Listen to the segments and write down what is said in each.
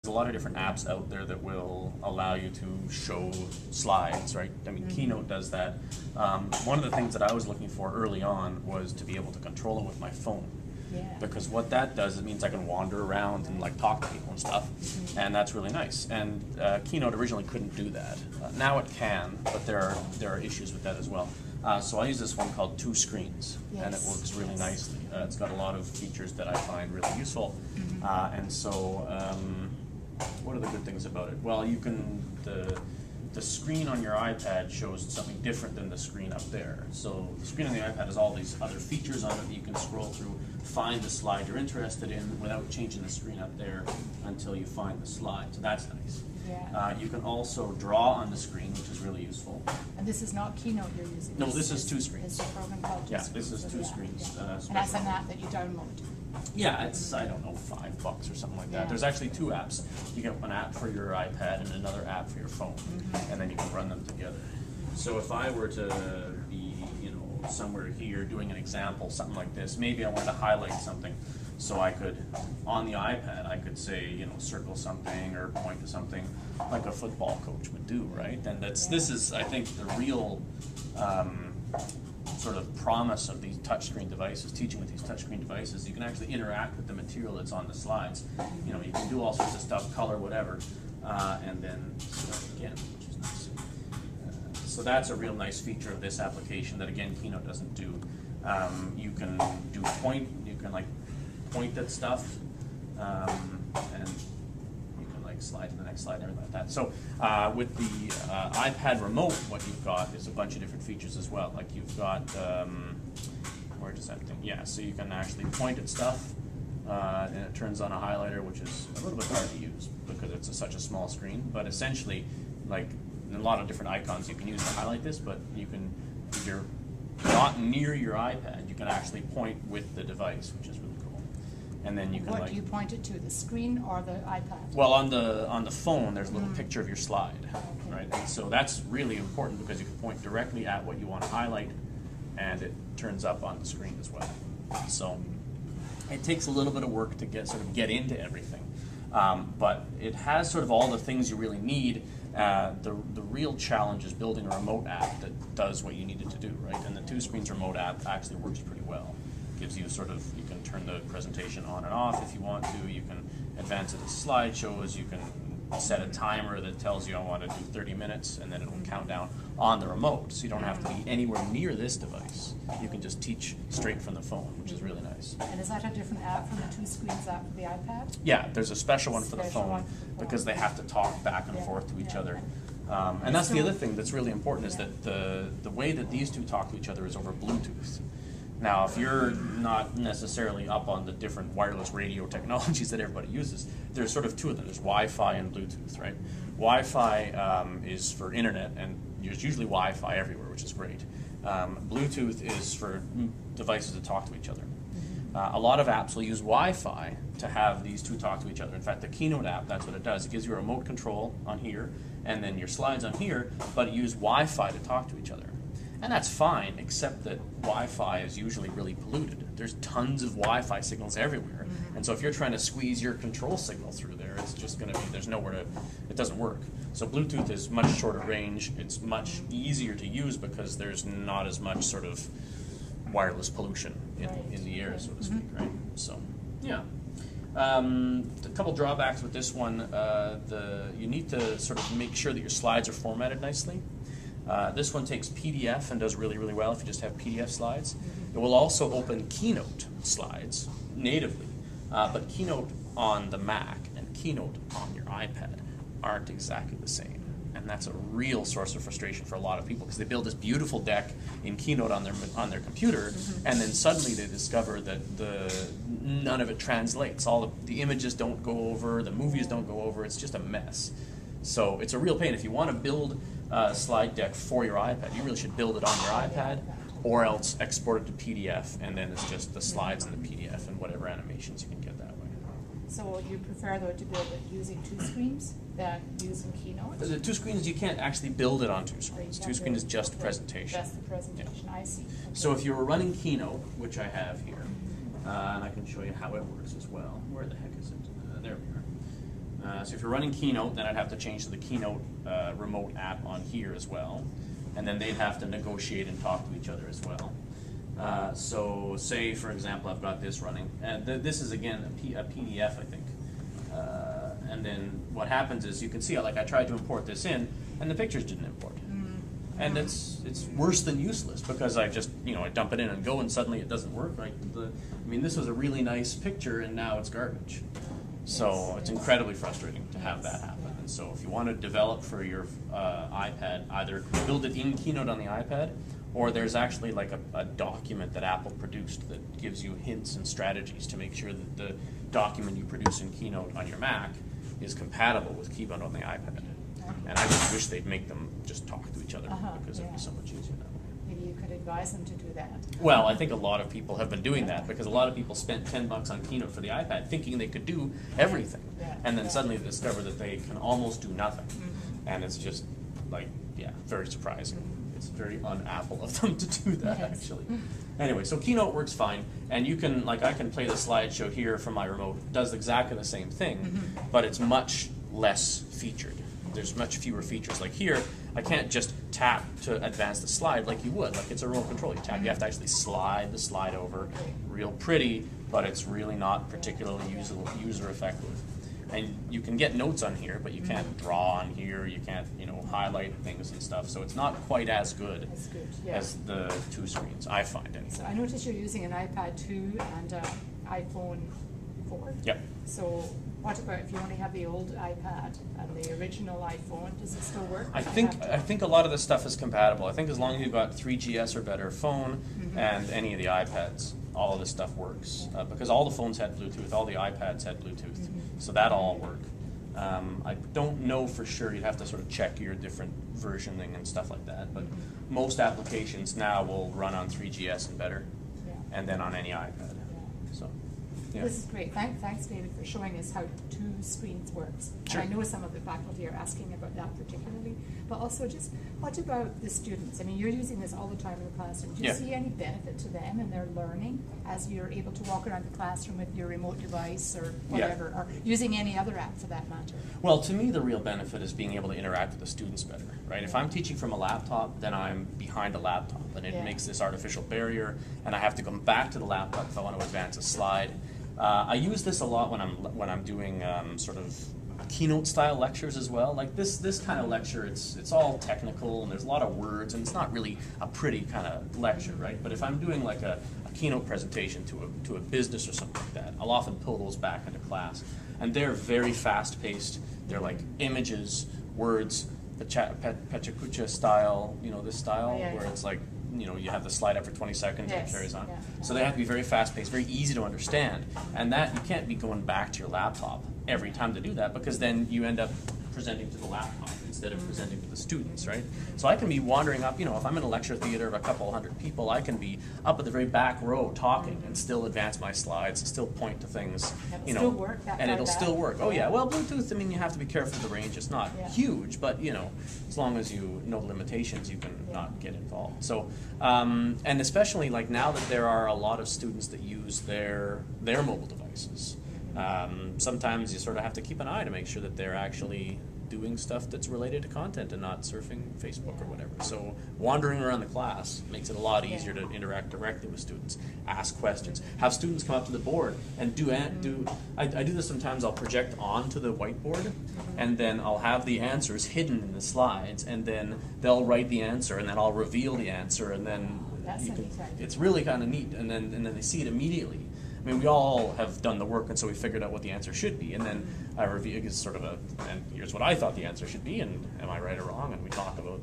There's a lot of different apps out there that will allow you to show slides, right? I mean, Keynote does that. One of the things that I was looking for early on was to be able to control them with my phone. Yeah. Because what that does, it means I can wander around and like talk to people and stuff, and that's really nice. And Keynote originally couldn't do that. Now it can, but there are issues with that as well. So I use this one called Two Screens, and it works really nicely. It's got a lot of features that I find really useful, and so what are the good things about it? Well, you can the screen on your iPad shows something different than the screen up there. So the screen on the iPad has all these other features on it that you can scroll through, find the slide you're interested in without changing the screen up there until you find the slide. So that's nice. Yeah. You can also draw on the screen, which is really useful. And this is not Keynote you're using? No, this is Two Screens. It's a program called Two Screens. Yeah, this is Two Screens. Yeah. And that's an app that you download? Yeah, it's, I don't know, $5 or something like that. Yeah. There's actually two apps. You get one app for your iPad and another app for your phone, and then you can run them together. So if I were to be, somewhere here doing an example, something like this, maybe I wanted to highlight something, so I could, on the iPad, I could say, circle something or point to something like a football coach would do, right? And this is, I think, the real sort of promise of these touchscreen devices, teaching with these touchscreen devices. You can actually interact with the material that's on the slides. You can do all sorts of stuff, color, whatever, and then start again, which is nice. So that's a real nice feature of this application that, again, Keynote doesn't do. You can do point at stuff, and you can slide to the next slide and everything like that. So with the iPad remote, what you've got is a bunch of different features as well. Like you've got, where does that thing? Yeah, so you can actually point at stuff, and it turns on a highlighter, which is a little bit hard to use because it's such a small screen. But essentially, like a lot of different icons you can use to highlight this, but you can, if you're not near your iPad, you can actually point with the device, which is really cool. And then you can What do you point it to, the screen or the iPad? Well, on the phone, there's a little picture of your slide, right? And so that's really important because you can point directly at what you want to highlight, and it turns up on the screen as well. So it takes a little bit of work to get into everything, but it has sort of all the things you really need. The real challenge is building a remote app that does what you need it to do, right? And the Two Screens remote app actually works pretty well. Gives you you can turn the presentation on and off if you want to. You can advance it to slideshows. You can set a timer that tells you I want to do 30 minutes, and then it will count down on the remote. So you don't have to be anywhere near this device. You can just teach straight from the phone, which is really nice. And is that a different app from the Two Screens app for the iPad? Yeah, there's a special one for the phone because they have to talk back and forth to each other. And that's the other thing that's really important is that the way that these two talk to each other is over Bluetooth. Now, if you're not necessarily up on the different wireless radio technologies that everybody uses, there's sort of two of them. There's Wi-Fi and Bluetooth, right? Wi-Fi is for internet, and there's usually Wi-Fi everywhere, which is great. Bluetooth is for devices that talk to each other. A lot of apps will use Wi-Fi to have these two talk to each other. In fact, the Keynote app, that's what it does. It gives you a remote control on here, and then your slides on here, but it uses Wi-Fi to talk to each other. And that's fine, except that Wi-Fi is usually really polluted. There's tons of Wi-Fi signals everywhere. And so if you're trying to squeeze your control signal through there, it's just going to be, there's nowhere to, it doesn't work. So Bluetooth is much shorter range. It's much easier to use because there's not as much sort of wireless pollution in the air, so to speak, right? So, yeah. A couple drawbacks with this one. You need to sort of make sure that your slides are formatted nicely. This one takes PDF and does really, really well if you just have PDF slides. It will also open Keynote slides natively, but Keynote on the Mac and Keynote on your iPad aren't exactly the same. And that's a real source of frustration for a lot of people because they build this beautiful deck in Keynote on their computer, and then suddenly they discover that none of it translates. All the images don't go over, the movies don't go over. It's just a mess. So it's a real pain. If you want to build a slide deck for your iPad, you really should build it on your iPad, or else export it to PDF, and then it's just the slides in the PDF and whatever animations you can get that way. So you prefer, though, to build it using Two Screens than using Keynote? The Two Screens, you can't actually build it on Two Screens. Two Screen is just presentation. Just the presentation, I see. Okay. So if you were running Keynote, which I have here, and I can show you how it works as well. Where the heck is it? There we are. So if you're running Keynote, then I'd have to change to the Keynote remote app on here as well. And then they'd have to negotiate and talk to each other as well. So say, for example, I've got this running. This is, again, a PDF, I think. And then what happens is you can see, like I tried to import this in, and the pictures didn't import. And it's worse than useless, because I just, I dump it in and go, and suddenly it doesn't work. Right? I mean, this was a really nice picture, and now it's garbage. So it's incredibly frustrating to have that happen. And so if you want to develop for your iPad, either build it in Keynote on the iPad, or there's actually like a document that Apple produced that gives you hints and strategies to make sure that the document you produce in Keynote on your Mac is compatible with Keynote on the iPad. And I just wish they'd make them just talk to each other, because it'd be so much easier that way. Maybe you could advise them to do that. Well, I think a lot of people have been doing that, because a lot of people spent $10 on Keynote for the iPad thinking they could do everything. And then suddenly they discover that they can almost do nothing. And it's just like, very surprising. It's very un-Apple of them to do that, actually. Anyway, so Keynote works fine, and you can, like I can play the slideshow here from my remote. It does exactly the same thing, but it's much less featured. There's much fewer features. Like here, I can't just tap to advance the slide like you would. Like it's a remote control. You tap, you have to actually slide the slide over. Real pretty, but it's really not particularly user effective. And you can get notes on here, but you can't draw on here. You can't, highlight things and stuff. So it's not quite as good as the two screens, I find anyway. So I noticed you're using an iPad 2 and an iPhone 4. Yep. So what about if you only have the old iPad and the original iPhone? Does it still work? I think a lot of this stuff is compatible. I think as long as you've got 3GS or better phone and any of the iPads, all of this stuff works. Because all the phones had Bluetooth, all the iPads had Bluetooth, so that all worked. I don't know for sure. You'd have to sort of check your different versioning and stuff like that. But most applications now will run on 3GS and better, and then on any iPad. So. Yeah. This is great. Thanks, David, for showing us how two screens works. Sure. And I know some of the faculty are asking about that particularly, but also just what about the students? I mean, you're using this all the time in the classroom. Do you see any benefit to them in their learning as you're able to walk around the classroom with your remote device or whatever, or using any other app for that matter? Well, to me, the real benefit is being able to interact with the students better, right? If I'm teaching from a laptop, then I'm behind a laptop, and it makes this artificial barrier, and I have to come back to the laptop if I want to advance a slide. I use this a lot when I'm doing sort of keynote style lectures as well. Like this kind of lecture, it's all technical and there's a lot of words and it's not really a pretty kind of lecture, right? But if I'm doing like a keynote presentation to a business or something like that, I'll often pull those back into class, and they're very fast paced. They're like images, words, Pachacucha style, this style where it's like, you have the slide up for 20 seconds and it carries on. So they have to be very fast-paced, very easy to understand. And that, you can't be going back to your laptop every time to do that, because then you end up presenting to the laptop instead of presenting to the students, right? So I can be wandering up, if I'm in a lecture theater of a couple hundred people, I can be up at the very back row talking and still advance my slides and still point to things, still work and it'll still work. Oh yeah, well, Bluetooth, you have to be careful of the range. It's not huge, but as long as you know the limitations, you can not get involved. So, and especially like now that there are a lot of students that use their mobile devices, sometimes you sort of have to keep an eye to make sure that they're actually doing stuff that's related to content and not surfing Facebook or whatever. So wandering around the class makes it a lot easier to interact directly with students, ask questions, have students come up to the board and I do this sometimes. I'll project onto the whiteboard and then I'll have the answers hidden in the slides, and then they'll write the answer and then I'll reveal the answer, and then it's really kind of neat, and then they see it immediately. I mean, we all have done the work, and so we figured out what the answer should be, and then I review it sort of and here's what I thought the answer should be, and am I right or wrong, and we talk about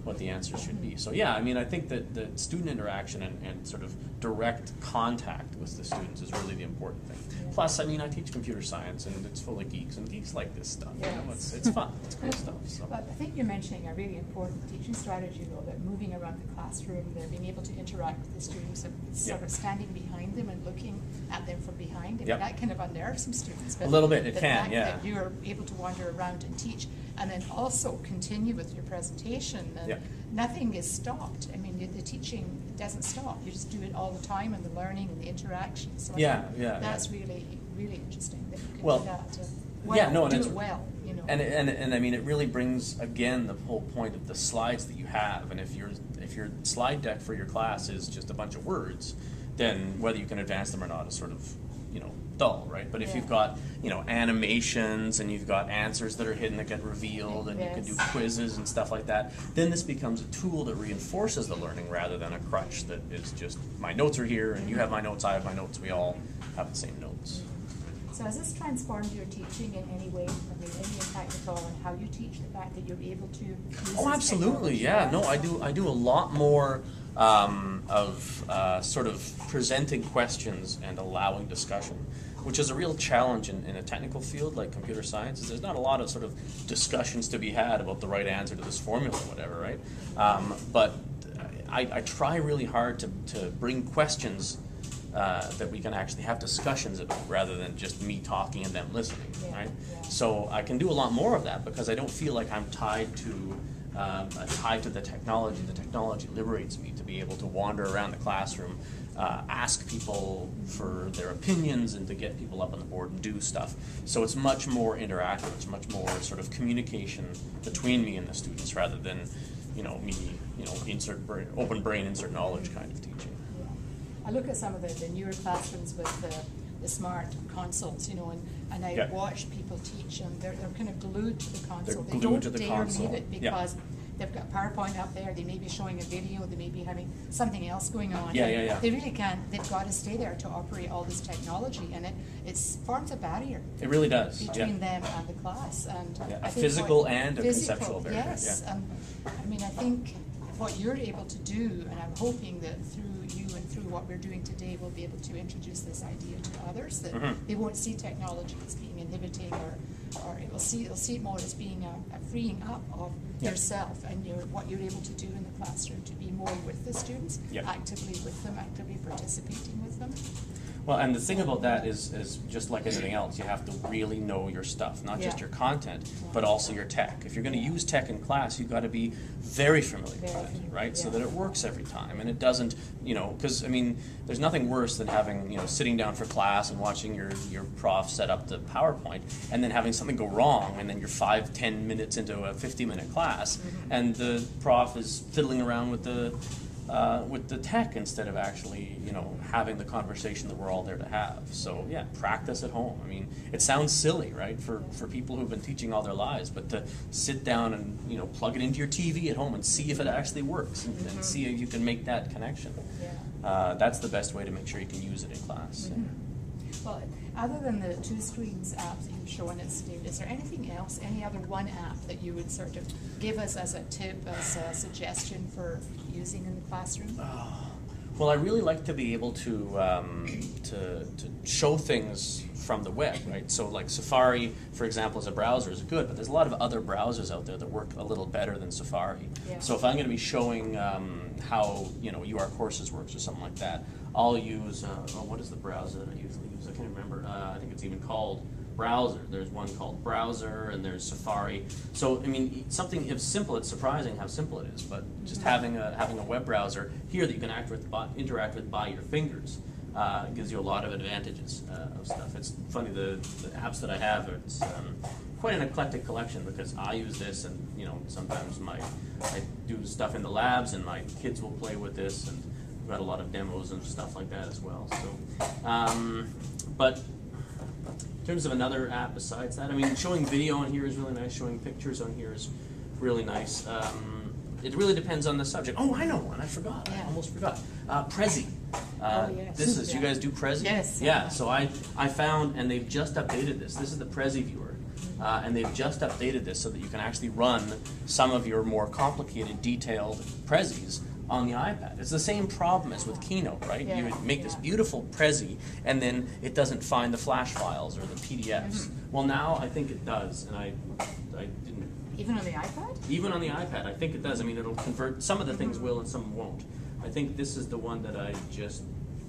what the answer should be. So yeah, I think that the student interaction and sort of direct contact with the students is really the important thing. Plus, I teach computer science, and it's full of geeks, and geeks like this stuff. It's fun. It's cool stuff. So. But I think you're mentioning a really important teaching strategy, though, that moving around the classroom, they're being able to interact with the students, and sort of standing behind them and looking at them from behind. That kind of unnerves some students. But a little bit, it the can, fact that you're able to wander around and teach, and then also continue with your presentation, and nothing is stopped. The teaching doesn't stop. You just do it all the time, and the learning and the interaction. So that's really, really interesting that you can do that. well, yeah, no, and do it's, it well, you know. And I mean, it really brings, again, the whole point of the slides that you have. And if your slide deck for your class is just a bunch of words, then whether you can advance them or not is sort of, you know, dull, right? But if you've got, you know, animations and you've got answers that are hidden that get revealed, and you can do quizzes and stuff like that, then this becomes a tool that reinforces the learning rather than a crutch that is just, my notes are here and you have my notes, I have my notes, we all have the same notes. So has this transformed your teaching in any way? I mean, any impact at all on how you teach, the fact that you're able to use Oh, absolutely, yeah. No, I do a lot more sort of presenting questions and allowing discussion, which is a real challenge in a technical field like computer science. Is there's not a lot of sort of discussions to be had about the right answer to this formula or whatever, right? But I try really hard to bring questions that we can actually have discussions about rather than just me talking and them listening, right? Yeah. So I can do a lot more of that because I don't feel like I'm tied to the technology. The technology liberates me to be able to wander around the classroom, ask people for their opinions, and to get people up on the board and do stuff. So it's much more interactive. It's much more sort of communication between me and the students rather than, you know, me, you know, open brain, insert knowledge kind of teaching. I look at some of the newer classrooms with the smart consoles, you know, and I watch people teach, and they're kind of glued to the console. They don't dare leave it because they've got PowerPoint up there, they may be showing a video, they may be having something else going on. They really can't, they've got to stay there to operate all this technology, and it forms a barrier. It really does. Between them and the class. And a physical and a conceptual barrier. Yes, I mean, I think what you're able to do, and I'm hoping that through you and through what we're doing today, we'll be able to introduce this idea to others, that they won't see technology as being inhibiting, or they'll see it more as being a freeing up of yourself and what you're able to do in the classroom to be more with the students, actively with them, actively participating with them. Well, and the thing about that is just like anything else, you have to really know your stuff, not just your content, but also your tech. If you're going to use tech in class, you've got to be very familiar with it, right? So that it works every time, and it doesn't, you know, because, I mean, there's nothing worse than having, you know, sitting down for class and watching your prof set up the PowerPoint, and then having something go wrong, and then you're 5-10 minutes into a 50-minute class, and the prof is fiddling around with the tech instead of actually, you know, having the conversation that we're all there to have. So yeah, practice at home. I mean, it sounds silly, right, for people who've been teaching all their lives, but to sit down and, you know, plug it into your TV at home and see if it actually works, and see if you can make that connection. That's the best way to make sure you can use it in class. Well, other than the 2 screens app that you've shown us, David, is there anything else, any other one app that you would sort of give us as a tip, as a suggestion for using in the classroom? Well, I really like to be able to show things from the web, right? So like Safari, for example, as a browser is good, but there's a lot of other browsers out there that work a little better than Safari. So if I'm going to be showing how, you know, UR Courses works or something like that, I'll use, what is the browser that I usually use? I can't remember. I think it's even called Browser. There's one called Browser, and there's Safari. So, I mean, something if simple, it's surprising how simple it is, but just having a web browser here that you can interact with by your fingers gives you a lot of advantages of stuff. It's funny, the apps that I have, it's quite an eclectic collection because I use this, and, you know, sometimes I do stuff in the labs, and my kids will play with this, and we've got a lot of demos and stuff like that as well. So, but in terms of another app besides that, I mean, showing video on here is really nice. Showing pictures on here is really nice. It really depends on the subject. Oh, I know one. I forgot. I almost forgot. Prezi. This is, you guys do Prezi? Yes. Yeah, so I found, and they've just updated this. This is the Prezi viewer. And they've just updated this so that you can actually run some of your more complicated, detailed Prezis on the iPad. It's the same problem as with Keynote, right? You would make this beautiful Prezi, and then it doesn't find the Flash files or the PDFs. Well, now I think it does, and I didn't. Even on the iPad? Even on the iPad, I think it does. I mean, it'll convert. Some of the things will, and some won't. I think this is the one that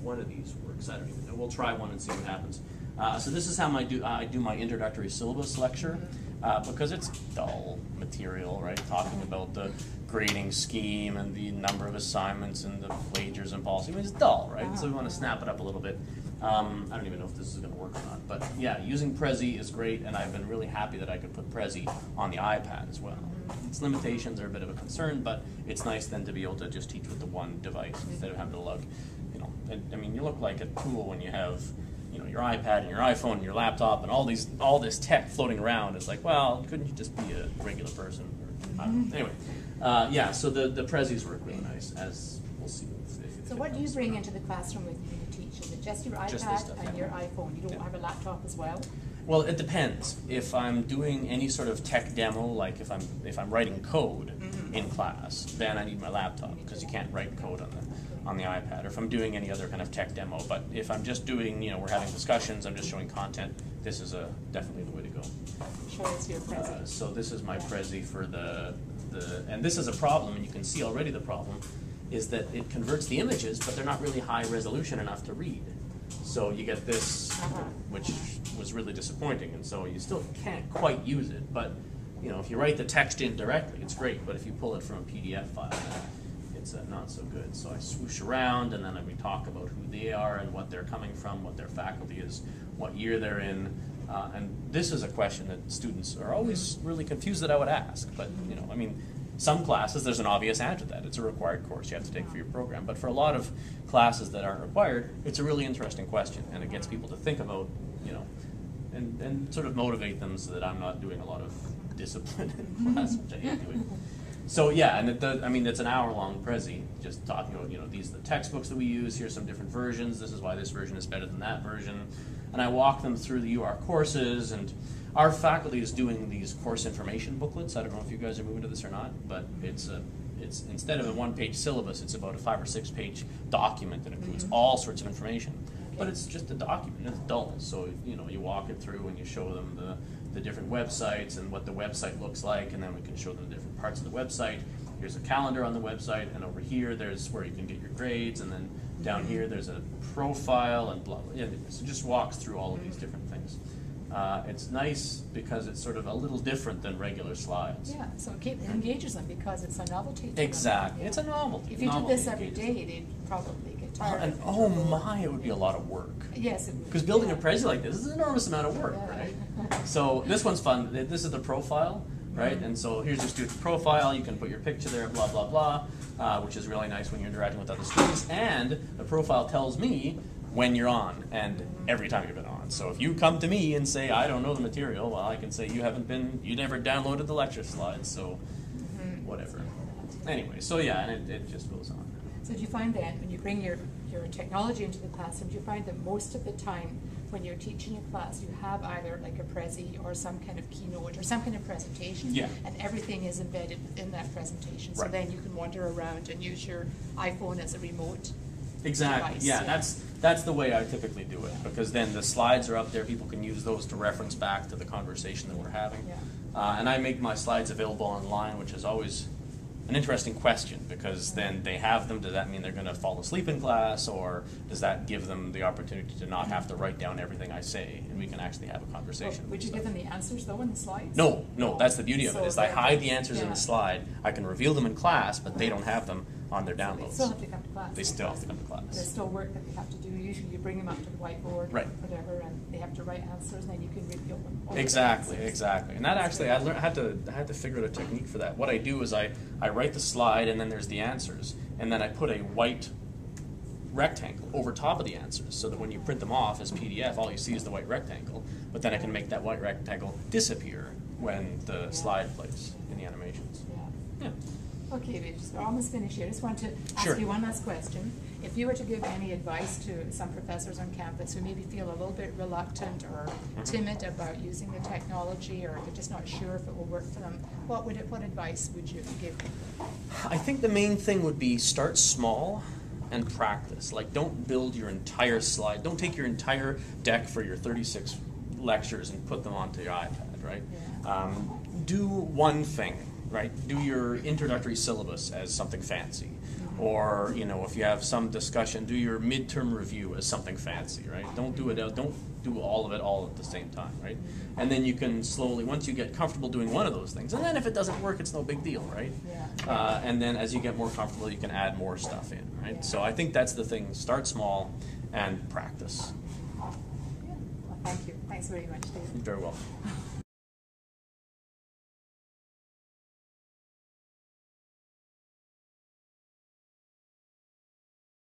one of these works. I don't even know. We'll try one and see what happens. So this is how I do my introductory syllabus lecture, because it's dull material, right? Talking about the grading scheme and the number of assignments and the plagiarism policy. I mean, it's dull, right? So we want to snap it up a little bit. I don't even know if this is going to work or not, but yeah, using Prezi is great, and I've been really happy that I could put Prezi on the iPad as well. Its limitations are a bit of a concern, but it's nice then to be able to just teach with the one device instead of having to lug, you know, I mean, you look like a tool when you have, you know, your iPad and your iPhone and your laptop and all this tech floating around. It's like, well, couldn't you just be a regular person? Or, I don't know. Anyway, yeah, so the Prezis work really nice, as we'll see. So what do you bring into the classroom with you when you teach? Is it just your iPad and your iPhone? You don't have a laptop as well? Well, it depends. If I'm doing any sort of tech demo, like if I'm writing code in class, then I need my laptop because you can't write code on the iPad. Or if I'm doing any other kind of tech demo, but if I'm just doing, you know, we're having discussions, I'm just showing content, this is definitely the way to go. Show us your Prezi. So this is my Prezi for and this is a problem, and you can see already the problem is that it converts the images, but they're not really high resolution enough to read. So you get this, which was really disappointing, and so you still can't quite use it. But you know, if you write the text in directly, it's great. But if you pull it from a PDF file, it's not so good. So I swoosh around, and then we talk about who they are and what they're coming from, what their faculty is, what year they're in. And this is a question that students are always really confused that I would ask. But you know, I mean, some classes, there's an obvious answer to that. It's a required course you have to take for your program. But for a lot of classes that aren't required, it's a really interesting question, and it gets people to think about, you know, and sort of motivate them so that I'm not doing a lot of discipline in class, which I hate doing. So yeah, and I mean, it's an hour-long Prezi, just talking about, you know, these are the textbooks that we use, here's some different versions, this is why this version is better than that version. And I walk them through the UR courses, and our faculty is doing these course information booklets. I don't know if you guys are moving to this or not, but it's instead of a one-page syllabus, it's about a 5 or 6 page document that includes all sorts of information. But it's just a document, it's dull. So you know, you walk it through and you show them the different websites and what the website looks like, and then we can show them the different parts of the website. Here's a calendar on the website, and over here there's where you can get your grades, and then down here there's a profile and blah, blah. Yeah, so just walks through all of these different things. It's nice because it's sort of a little different than regular slides. Yeah, so it engages them because it's a novelty to exactly. them. It's a novelty. If you did this every day, they'd probably get tired. And oh my, it would be a lot of work. Yes, it would. Because building a Prezi like this is an enormous amount of work, right? So this one's fun. This is the profile, right? And so here's your student profile. You can put your picture there, blah, blah, blah, which is really nice when you're interacting with other students. And the profile tells me when you're on and every time you've been on. So if you come to me and say, I don't know the material, well, I can say you never downloaded the lecture slides, so whatever. Anyway, so yeah, and it just goes on. So do you find that when you bring your technology into the classroom, do you find that most of the time when you're teaching a class, you have either like a Prezi or some kind of keynote or some kind of presentation, and everything is embedded within that presentation. So then you can wander around and use your iPhone as a remote Exactly. device. Yeah, that's the way I typically do it, because then the slides are up there. People can use those to reference back to the conversation that we're having. And I make my slides available online, which is always an interesting question, because then they have them. Does that mean they're going to fall asleep in class, or does that give them the opportunity to not have to write down everything I say, and we can actually have a conversation? Would you give them the answers though in the slides? No, that's the beauty of it, is I hide the answers in yeah. the slide. I can reveal them in class, but they don't have them on their downloads. They still have to come to class. They still have to come to class. There's still work that they have to do. Usually you bring them up to the whiteboard Right. or whatever, and they have to write answers, and then you can reveal them. Exactly. And that actually, I had to figure out a technique for that. What I do is I write the slide, and then there's the answers, and then I put a white rectangle over top of the answers, so that when you print them off as PDF, all you see is the white rectangle, but then I can make that white rectangle disappear when the slide plays in the animations. Yeah. Okay, we're almost finished here. I just want to ask you one last question. If you were to give any advice to some professors on campus who maybe feel a little bit reluctant or timid about using the technology, or they're just not sure if it will work for them, what advice would you give them? I think the main thing would be start small and practice. Like, don't build your entire slide. Don't take your entire deck for your 36 lectures and put them onto your iPad, right? Yeah. Do one thing. Right? Do your introductory syllabus as something fancy. Or, you know, if you have some discussion, do your midterm review as something fancy, right? Don't do all of it all at the same time, right? And then you can slowly, once you get comfortable doing one of those things, and then if it doesn't work, it's no big deal, right? And then as you get more comfortable, you can add more stuff in, right? So I think that's the thing. Start small and practice. Thanks very much, David. You're very welcome.